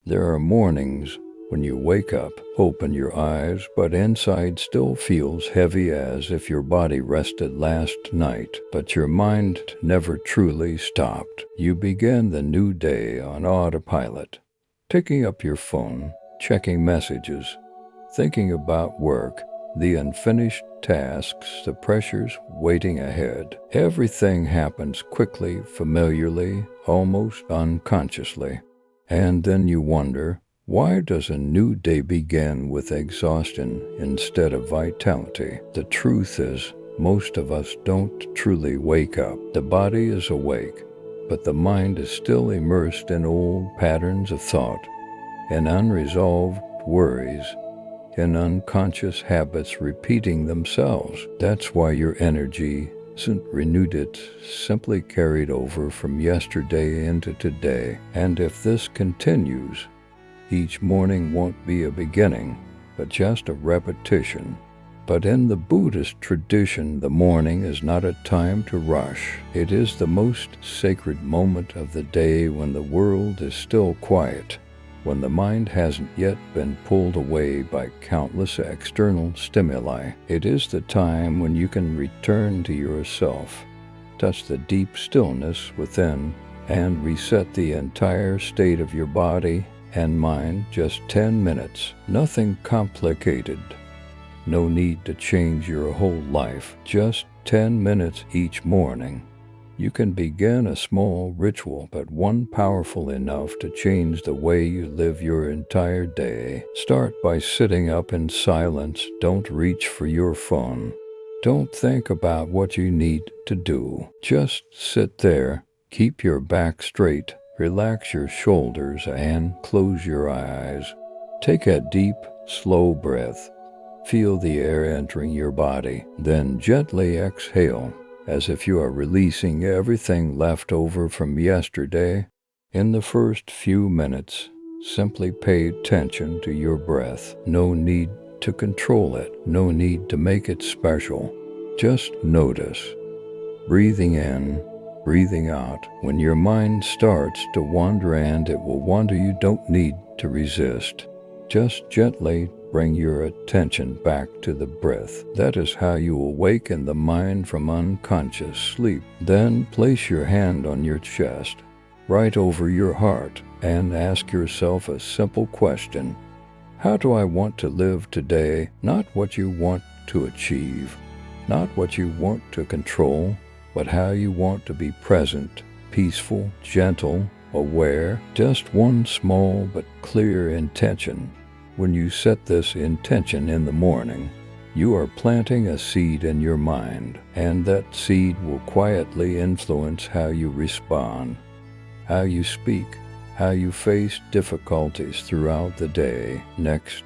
There are mornings when you wake up, open your eyes, but inside still feels heavy as if your body rested last night, but your mind never truly stopped. You begin the new day on autopilot, picking up your phone, checking messages, thinking about work, the unfinished tasks, the pressures waiting ahead. Everything happens quickly, familiarly, almost unconsciously. And then you wonder, why does a new day begin with exhaustion instead of vitality? The truth is, most of us don't truly wake up. The body is awake, but the mind is still immersed in old patterns of thought, in unresolved worries, in unconscious habits repeating themselves. That's why your energy isn't renewed, it's simply carried over from yesterday into today. And if this continues, each morning won't be a beginning, but just a repetition. But in the Buddhist tradition, the morning is not a time to rush. It is the most sacred moment of the day when the world is still quiet, when the mind hasn't yet been pulled away by countless external stimuli. It is the time when you can return to yourself, touch the deep stillness within, and reset the entire state of your body and mind. Just 10 minutes, nothing complicated. No need to change your whole life, just 10 minutes each morning. You can begin a small ritual, but one powerful enough to change the way you live your entire day. Start by sitting up in silence. Don't reach for your phone. Don't think about what you need to do. Just sit there, keep your back straight, relax your shoulders, and close your eyes. Take a deep, slow breath. Feel the air entering your body. Then gently exhale, as if you are releasing everything left over from yesterday. In the first few minutes, simply pay attention to your breath. No need to control it. No need to make it special. Just notice. Breathing in, breathing out. When your mind starts to wander, and it will wander, you don't need to resist. Just gently bring your attention back to the breath. That is how you awaken the mind from unconscious sleep. Then place your hand on your chest, right over your heart, and ask yourself a simple question. How do I want to live today? Not what you want to achieve, not what you want to control, but how you want to be present, peaceful, gentle, aware. Just one small but clear intention. When you set this intention in the morning, you are planting a seed in your mind, and that seed will quietly influence how you respond, how you speak, how you face difficulties throughout the day. Next,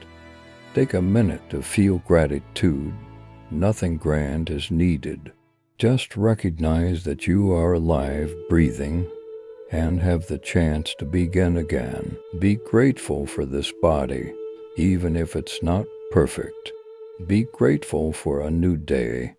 take a minute to feel gratitude. Nothing grand is needed. Just recognize that you are alive, breathing, and have the chance to begin again. Be grateful for this body, even if it's not perfect. Be grateful for a new day,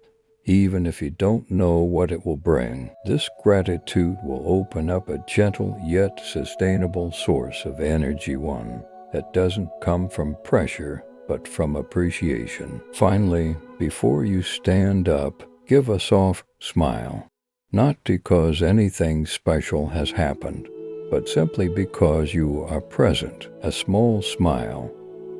even if you don't know what it will bring. This gratitude will open up a gentle yet sustainable source of energy, one that doesn't come from pressure, but from appreciation. Finally, before you stand up, give a soft smile. Not because anything special has happened, but simply because you are present. A small smile,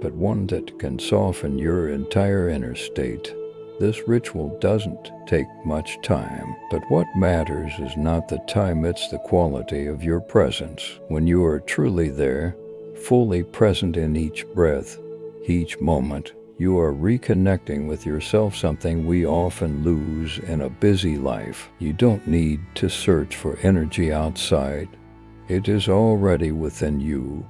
but one that can soften your entire inner state. This ritual doesn't take much time, but what matters is not the time, it's the quality of your presence. When you are truly there, fully present in each breath, each moment, you are reconnecting with yourself, something we often lose in a busy life. You don't need to search for energy outside. It is already within you,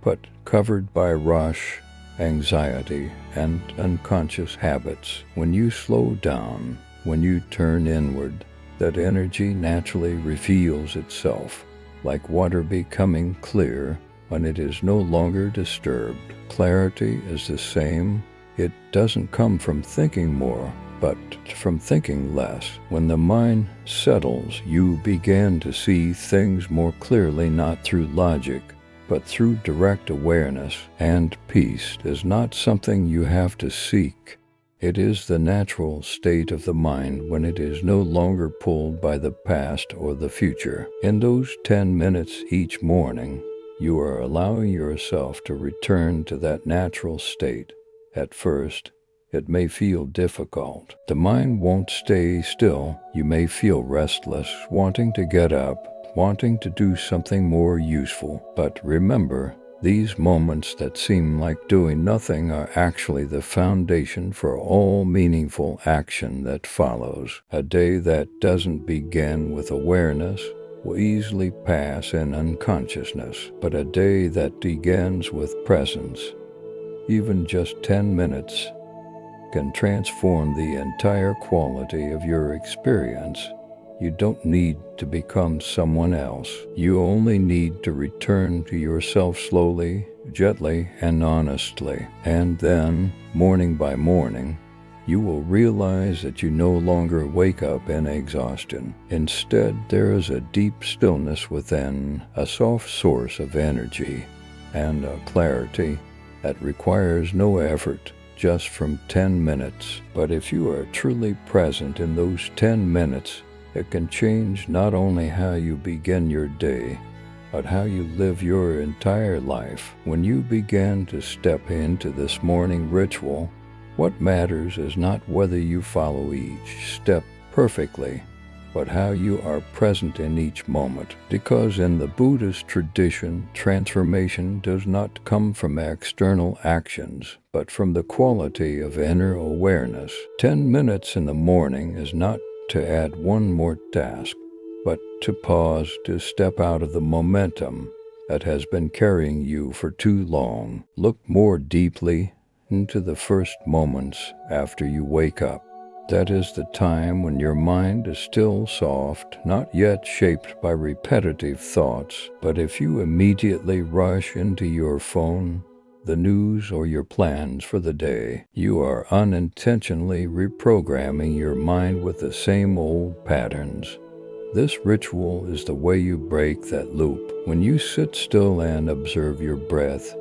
but covered by rush, anxiety, and unconscious habits. When you slow down, when you turn inward, that energy naturally reveals itself, like water becoming clear when it is no longer disturbed. Clarity is the same. It doesn't come from thinking more, but from thinking less. When the mind settles, you begin to see things more clearly, not through logic, but through direct awareness, and peace is not something you have to seek. It is the natural state of the mind when it is no longer pulled by the past or the future. In those 10 minutes each morning, you are allowing yourself to return to that natural state. At first, it may feel difficult. The mind won't stay still. You may feel restless, wanting to get up, wanting to do something more useful. But remember, these moments that seem like doing nothing are actually the foundation for all meaningful action that follows. A day that doesn't begin with awareness will easily pass in unconsciousness, but a day that begins with presence, even just 10 minutes, can transform the entire quality of your experience. You don't need to become someone else. You only need to return to yourself slowly, gently, and honestly. And then, morning by morning, you will realize that you no longer wake up in exhaustion. Instead, there is a deep stillness within, a soft source of energy and a clarity that requires no effort, just from 10 minutes. But if you are truly present in those 10 minutes, it can change not only how you begin your day, but how you live your entire life. When you begin to step into this morning ritual, what matters is not whether you follow each step perfectly, but how you are present in each moment. Because in the Buddhist tradition, transformation does not come from external actions, but from the quality of inner awareness. 10 minutes in the morning is not to add one more task, but to pause, to step out of the momentum that has been carrying you for too long. Look more deeply into the first moments after you wake up. That is the time when your mind is still soft, not yet shaped by repetitive thoughts. But if you immediately rush into your phone, the news, or your plans for the day, you are unintentionally reprogramming your mind with the same old patterns. This ritual is the way you break that loop. When you sit still and observe your breath,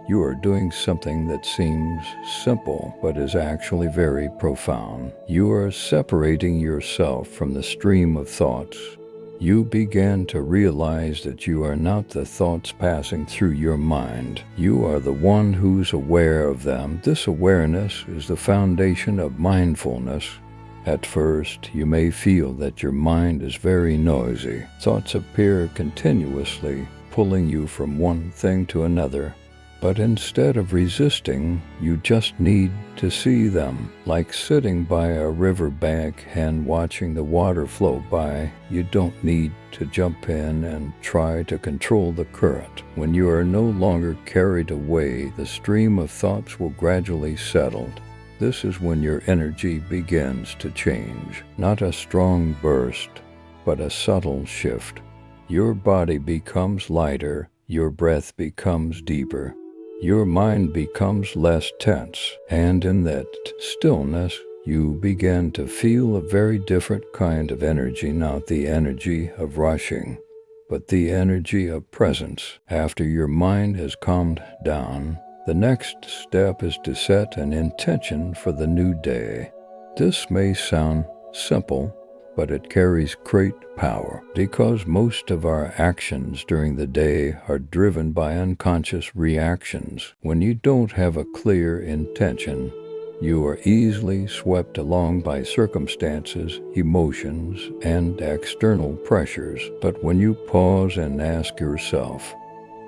you are doing something that seems simple but is actually very profound. You are separating yourself from the stream of thoughts. You begin to realize that you are not the thoughts passing through your mind. You are the one who's aware of them. This awareness is the foundation of mindfulness. At first, you may feel that your mind is very noisy. Thoughts appear continuously, pulling you from one thing to another. But instead of resisting, you just need to see them. Like sitting by a riverbank and watching the water flow by, you don't need to jump in and try to control the current. When you are no longer carried away, the stream of thoughts will gradually settle. This is when your energy begins to change. Not a strong burst, but a subtle shift. Your body becomes lighter, your breath becomes deeper. Your mind becomes less tense, and in that stillness, you begin to feel a very different kind of energy, not the energy of rushing, but the energy of presence. After your mind has calmed down, the next step is to set an intention for the new day. This may sound simple, but it carries great power, because most of our actions during the day are driven by unconscious reactions. When you don't have a clear intention, you are easily swept along by circumstances, emotions, and external pressures. But when you pause and ask yourself,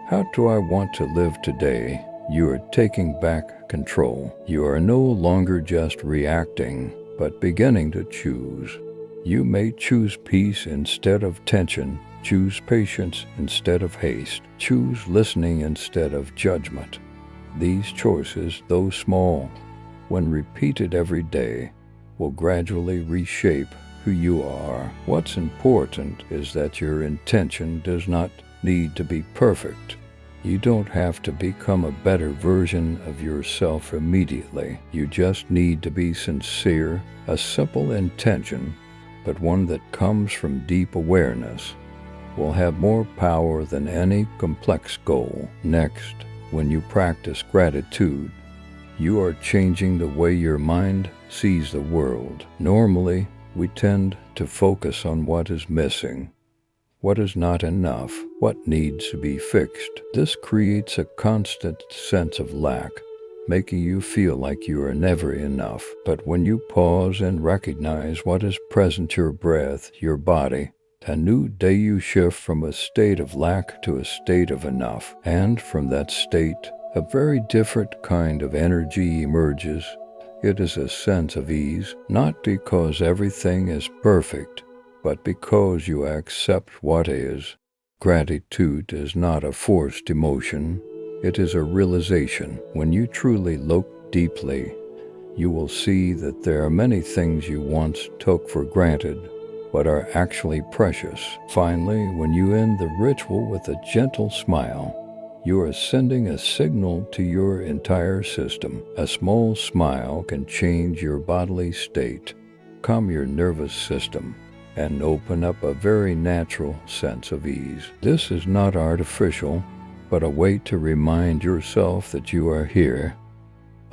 how do I want to live today? You are taking back control. You are no longer just reacting, but beginning to choose. You may choose peace instead of tension, choose patience instead of haste, choose listening instead of judgment. These choices, though small, when repeated every day, will gradually reshape who you are. What's important is that your intention does not need to be perfect. You don't have to become a better version of yourself immediately. You just need to be sincere, a simple intention, but one that comes from deep awareness. will have more power than any complex goal. Next, when you practice gratitude, you are changing the way your mind sees the world. Normally, we tend to focus on what is missing, what is not enough, what needs to be fixed. This creates a constant sense of lack, making you feel like you are never enough. But when you pause and recognize what is present, your breath, your body, a new day, you shift from a state of lack to a state of enough. And from that state, a very different kind of energy emerges. It is a sense of ease, not because everything is perfect, but because you accept what is. Gratitude is not a forced emotion. It is a realization. When you truly look deeply, you will see that there are many things you once took for granted, but are actually precious. Finally, when you end the ritual with a gentle smile, you are sending a signal to your entire system. A small smile can change your bodily state, calm your nervous system, and open up a very natural sense of ease. This is not artificial, but a way to remind yourself that you are here,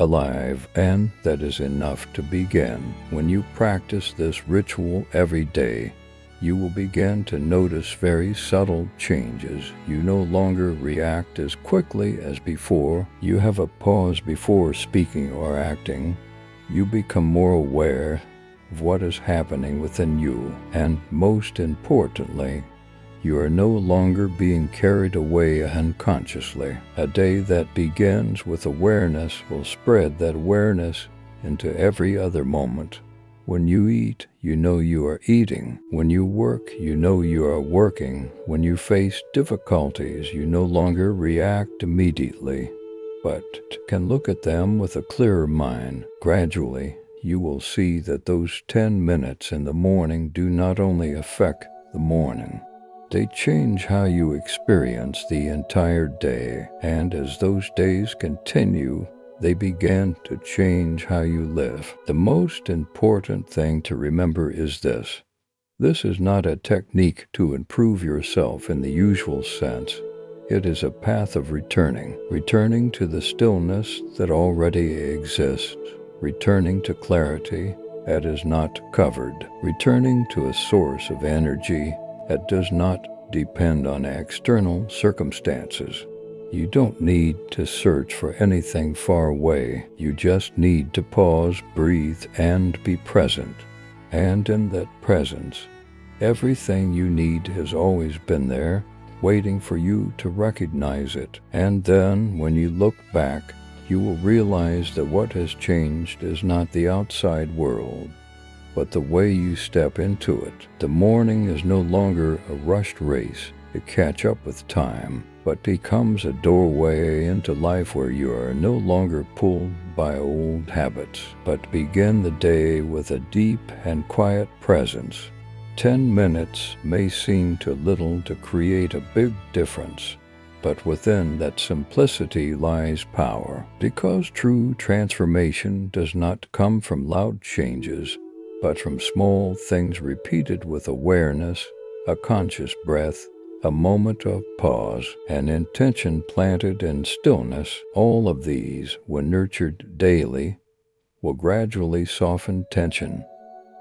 alive, and that is enough to begin. When you practice this ritual every day, you will begin to notice very subtle changes. You no longer react as quickly as before. You have a pause before speaking or acting. You become more aware of what is happening within you. And most importantly, you are no longer being carried away unconsciously. A day that begins with awareness will spread that awareness into every other moment. When you eat, you know you are eating. When you work, you know you are working. When you face difficulties, you no longer react immediately, but can look at them with a clearer mind. Gradually, you will see that those 10 minutes in the morning do not only affect the morning, they change how you experience the entire day. And as those days continue, they begin to change how you live. The most important thing to remember is this. This is not a technique to improve yourself in the usual sense. It is a path of returning to the stillness that already exists, returning to clarity that is not covered, returning to a source of energy that does not depend on external circumstances. You don't need to search for anything far away. You just need to pause, breathe, and be present. And in that presence, everything you need has always been there, waiting for you to recognize it. And then, when you look back, you will realize that what has changed is not the outside world, but the way you step into it. The morning is no longer a rushed race to catch up with time, but becomes a doorway into life where you are no longer pulled by old habits, but begin the day with a deep and quiet presence. 10 minutes may seem too little to create a big difference, but within that simplicity lies power, because true transformation does not come from loud changes, but from small things repeated with awareness, a conscious breath, a moment of pause, an intention planted in stillness. All of these, when nurtured daily, will gradually soften tension,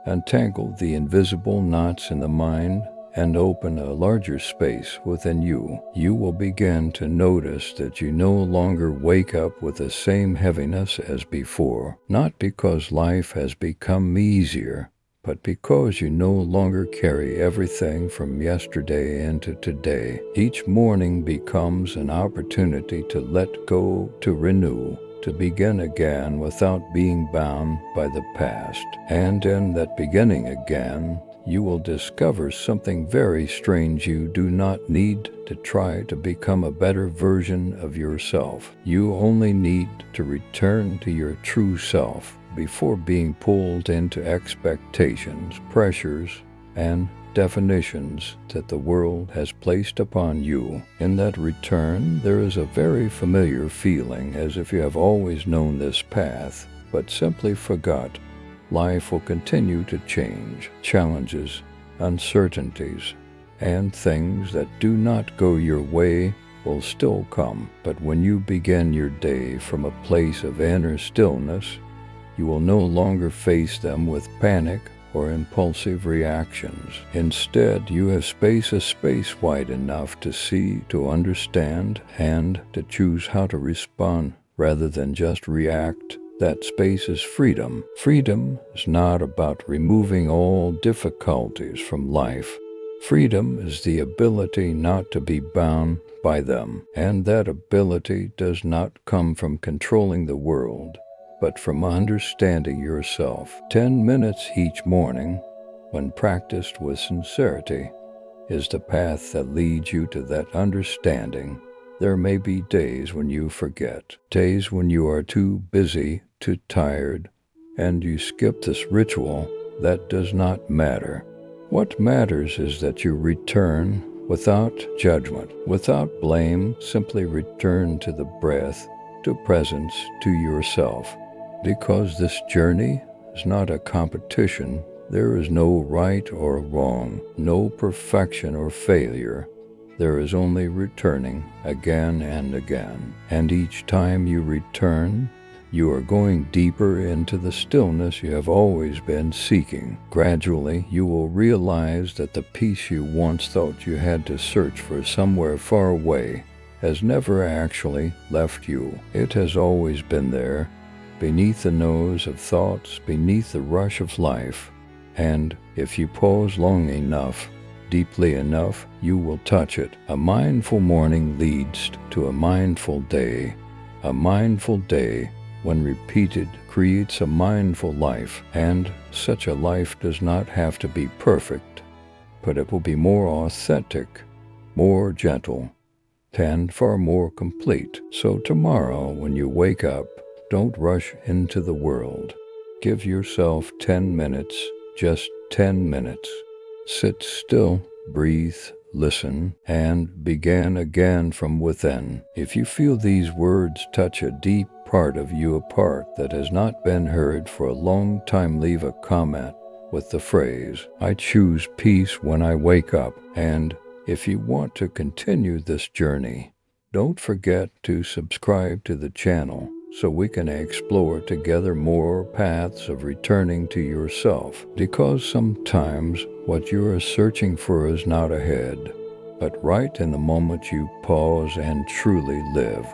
untangle the invisible knots in the mind, and open a larger space within you. You will begin to notice that you no longer wake up with the same heaviness as before, not because life has become easier, but because you no longer carry everything from yesterday into today. Each morning becomes an opportunity to let go, to renew, to begin again without being bound by the past. And in that beginning again, you will discover something very strange. You do not need to try to become a better version of yourself. You only need to return to your true self before being pulled into expectations, pressures, and definitions that the world has placed upon you. In that return, there is a very familiar feeling, as if you have always known this path, but simply forgot. Life will continue to change. Challenges, uncertainties, and things that do not go your way will still come. But when you begin your day from a place of inner stillness, you will no longer face them with panic or impulsive reactions. Instead, you have a space wide enough to see, to understand, and to choose how to respond rather than just react. That space is freedom. Freedom is not about removing all difficulties from life. Freedom is the ability not to be bound by them, and that ability does not come from controlling the world, but from understanding yourself. 10 minutes each morning, when practiced with sincerity, is the path that leads you to that understanding. There may be days when you forget, days when you are too busy, too tired, and you skip this ritual. That does not matter. What matters is that you return without judgment, without blame. Simply return to the breath, to presence, to yourself. Because this journey is not a competition. There is no right or wrong, no perfection or failure. There is only returning again and again. And each time you return, you are going deeper into the stillness you have always been seeking. Gradually, you will realize that the peace you once thought you had to search for somewhere far away has never actually left you. It has always been there, beneath the nose of thoughts, beneath the rush of life. And if you pause long enough, deeply enough, you will touch it. A mindful morning leads to a mindful day. A mindful day, when repeated, creates a mindful life. And such a life does not have to be perfect, but it will be more authentic, more gentle, and far more complete. So tomorrow, when you wake up, don't rush into the world. Give yourself 10 minutes, just 10 minutes. Sit still, breathe, listen, and begin again from within. If you feel these words touch a deep part of you, a part that has not been heard for a long time, leave a comment with the phrase, "I choose peace when I wake up." And if you want to continue this journey, don't forget to subscribe to the channel so we can explore together more paths of returning to yourself. Because sometimes what you are searching for is not ahead, but right in the moment you pause and truly live.